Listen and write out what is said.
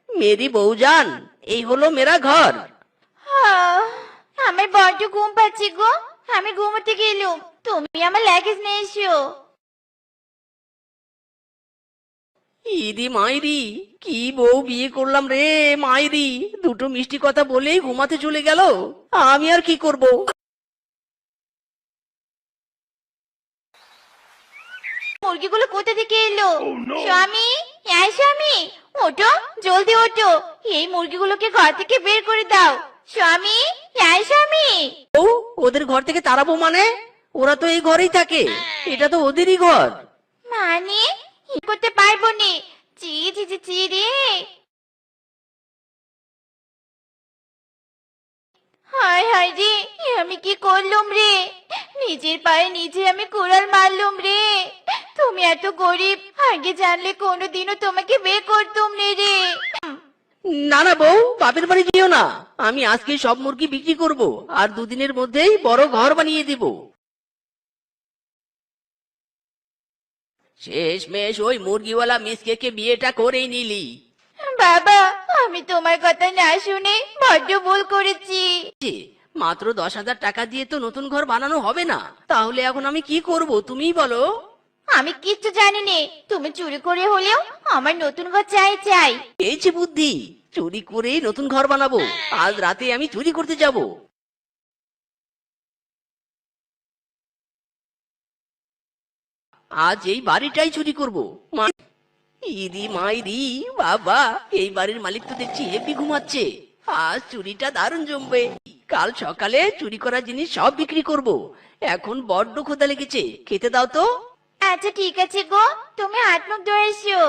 Mary বউজান, এই হলো মেরা ঘর। আহ, আমার বড্ড ঘুম পাচ্ছে গো। আমি ঘুমোতে গেলুম, তুমি আমার লাগেজ নিয়ে এসো। ইদি মাইরি, কি বউ বিয়ে করলাম রে মাইরি! দুটো মিষ্টি কথা বলেই ঘুমাতে চলে গেল। আমি আর কি করব? মুরগিগুলো কোথা থেকে এলো? স্বামী, হ্যাঁ স্বামী, ওঠো, জলদি ওঠো। এই মুরগিগুলোকে ঘর থেকে বের করে দাও। স্বামী, হ্যাঁ স্বামী। ও, ওদের ঘর থেকে তাড়াবো মানে? ওরা তো এই ঘরেই থাকে, এটা তো ওদেরই ঘর। মানে কি করতে পারবো নে? চি চি চি চি রে। হায় হায় রে, এ আমি কি করলুম রে? নিজের পায়ে নিজে আমি কুড়াল মারলুম রে। তুমি এত গরিব, আগে জানলে কোনোদিনও তোমাকে বিয়ে করতুম নে রে। না না বউ, বাপের বাড়ি যেও না। আমি আজকে সব মুরগি বিক্রি করব, আর দুদিনের মধ্যেই বড় ঘর বানিয়ে দিব। শেষমেশ ওই মুরগিওয়ালা মিসকে বিয়েটা করেই নিলি। বাবা, আমি তোমার কথা না শুনে বড্ড ভুল করেছি। ছি, মাত্র 10,000 টাকা দিয়ে তো নতুন ঘর বানানো হবে না। তাহলে এখন আমি কি করব তুমিই বলো। আমি কিচ্ছু জানি নে, তুমি চুরি করে হলেও আমার নতুন ঘর চাই চাই। পেয়েছি বুদ্ধি, চুরি করেই নতুন ঘর বানাবো। আজ রাতে আমি চুরি করতে যাব। আজ এই বাড়িটাই চুরি করব। ইদি মাইরি, বাবা, এই বাড়ির মালিক তো দেখছি হেব্বি ঘুমাচ্ছে। আজ চুরিটা দারুণ জমবে। কাল সকালে চুরি করা জিনিস সব বিক্রি করব। এখন বড্ড ক্ষুধা লেগেছে, খেতে দাও তো। আচ্ছা ঠিক আছে গো, তুমি হাত মুখ ধুয়ে এসো।